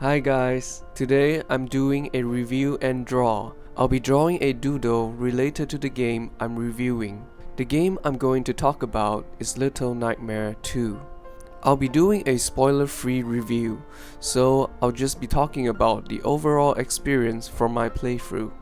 Hi guys, today I'm doing a review and draw. I'll be drawing a doodle related to the game I'm reviewing. The game I'm going to talk about is Little Nightmare 2. I'll be doing a spoiler-free review, so I'll just be talking about the overall experience from my playthrough.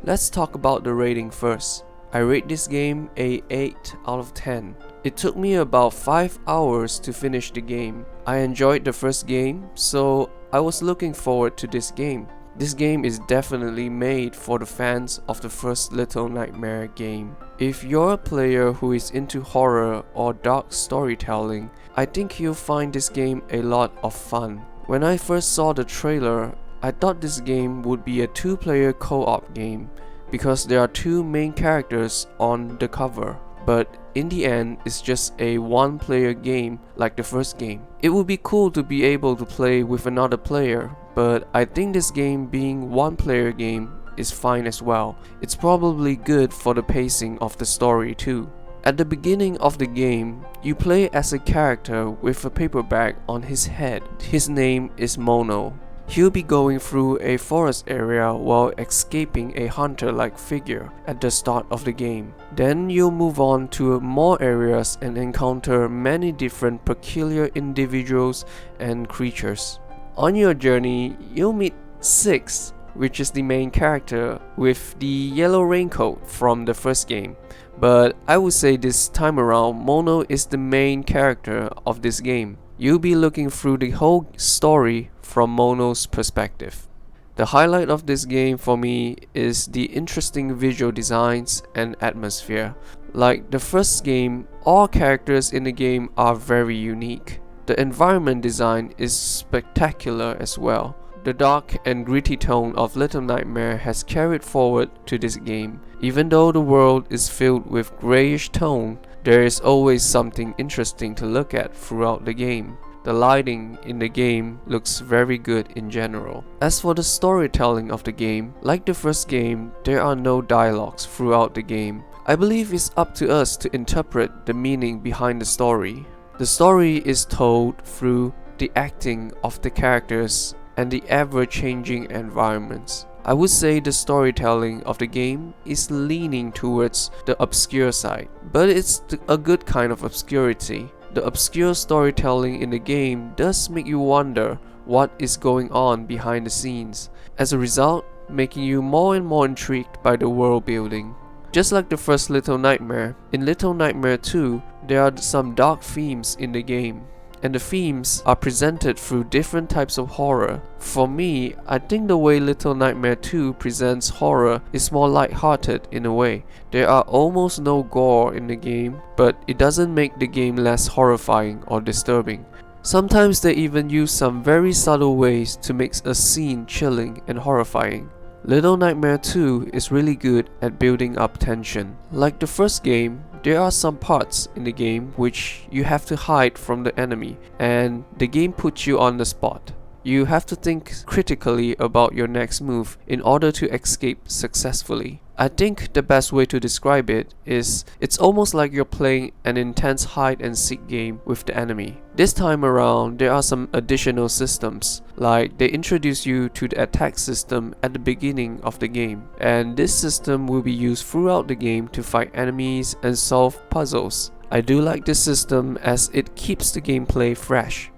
Let's talk about the rating first. I rate this game a 8 out of 10. It took me about 5 hours to finish the game. I enjoyed the first game, so I was looking forward to this game. This game is definitely made for the fans of the first Little Nightmare game. If you're a player who is into horror or dark storytelling, I think you'll find this game a lot of fun. When I first saw the trailer, I thought this game would be a 2-player co-op game because there are 2 main characters on the cover. But in the end, it's just a 1-player game like the first game. It would be cool to be able to play with another player, but I think this game being 1-player game is fine as well. It's probably good for the pacing of the story too. At the beginning of the game, you play as a character with a paper bag on his head. His name is Mono. He'll be going through a forest area while escaping a hunter-like figure at the start of the game. Then you'll move on to more areas and encounter many different peculiar individuals and creatures. On your journey, you'll meet Six, which is the main character with the yellow raincoat from the first game. But I would say this time around, Mono is the main character of this game. You'll be looking through the whole story from Mono's perspective. The highlight of this game for me is the interesting visual designs and atmosphere. Like the first game, all characters in the game are very unique. The environment design is spectacular as well. The dark and gritty tone of Little Nightmare has carried forward to this game. Even though the world is filled with grayish tone, there is always something interesting to look at throughout the game. The lighting in the game looks very good in general. As for the storytelling of the game, like the first game, there are no dialogues throughout the game. I believe it's up to us to interpret the meaning behind the story. The story is told through the acting of the characters and the ever-changing environments. I would say the storytelling of the game is leaning towards the obscure side, but it's a good kind of obscurity. The obscure storytelling in the game does make you wonder what is going on behind the scenes, as a result, making you more and more intrigued by the world building. Just like the first Little Nightmare, in Little Nightmare 2, there are some dark themes in the game, and the themes are presented through different types of horror. For me, I think the way Little Nightmare 2 presents horror is more light-hearted in a way. There are almost no gore in the game, but it doesn't make the game less horrifying or disturbing. Sometimes they even use some very subtle ways to make a scene chilling and horrifying. Little Nightmare 2 is really good at building up tension. Like the first game, there are some parts in the game which you have to hide from the enemy, and the game puts you on the spot. You have to think critically about your next move in order to escape successfully. I think the best way to describe it is it's almost like you're playing an intense hide-and-seek game with the enemy. This time around, there are some additional systems, like they introduce you to the attack system at the beginning of the game, and this system will be used throughout the game to fight enemies and solve puzzles. I do like this system as it keeps the gameplay fresh.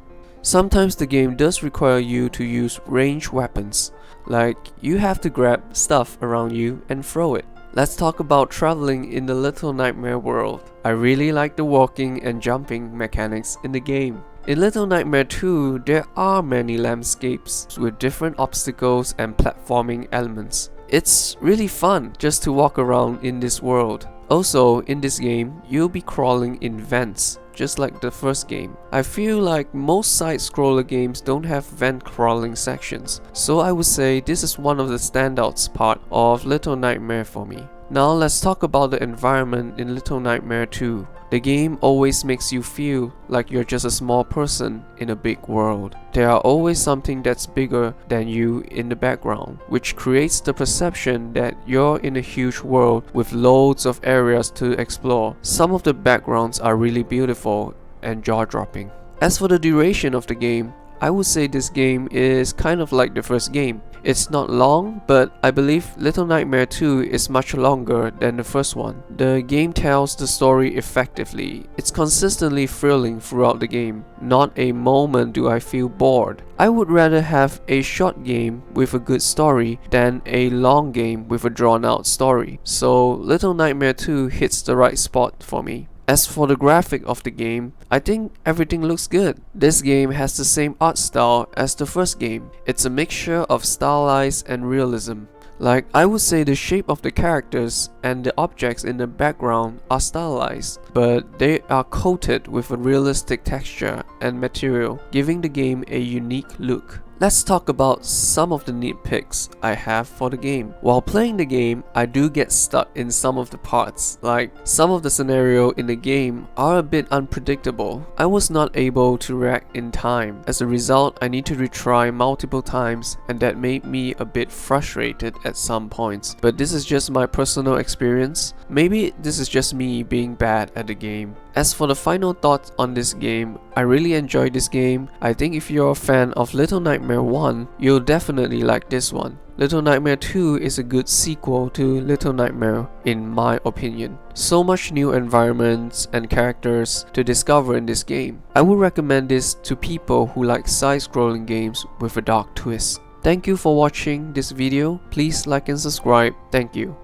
Sometimes the game does require you to use ranged weapons, like you have to grab stuff around you and throw it. Let's talk about traveling in the Little Nightmare world. I really like the walking and jumping mechanics in the game. In Little Nightmare 2, there are many landscapes with different obstacles and platforming elements. It's really fun just to walk around in this world. Also, in this game, you'll be crawling in vents, just like the first game. I feel like most side-scroller games don't have vent crawling sections, so I would say this is one of the standouts part of Little Nightmare for me. Now let's talk about the environment in Little Nightmare 2. The game always makes you feel like you're just a small person in a big world. There are always something that's bigger than you in the background, which creates the perception that you're in a huge world with loads of areas to explore. Some of the backgrounds are really beautiful and jaw-dropping. As for the duration of the game, I would say this game is kind of like the first game. It's not long, but I believe Little Nightmare 2 is much longer than the first one. The game tells the story effectively. It's consistently thrilling throughout the game. Not a moment do I feel bored. I would rather have a short game with a good story than a long game with a drawn out story. So Little Nightmare 2 hits the right spot for me. As for the graphic of the game, I think everything looks good. This game has the same art style as the first game. It's a mixture of stylized and realism. Like, I would say the shape of the characters and the objects in the background are stylized, but they are coated with a realistic texture and material, giving the game a unique look. Let's talk about some of the nitpicks I have for the game. While playing the game, I do get stuck in some of the parts, like some of the scenario in the game are a bit unpredictable. I was not able to react in time. As a result, I need to retry multiple times, and that made me a bit frustrated at some points. But this is just my personal experience. Maybe this is just me being bad at the game. As for the final thoughts on this game, I really enjoyed this game. I think if you're a fan of Little Nightmare 1, you'll definitely like this one. Little Nightmare 2 is a good sequel to Little Nightmare in my opinion. So much new environments and characters to discover in this game. I would recommend this to people who like side-scrolling games with a dark twist. Thank you for watching this video. Please like and subscribe. Thank you.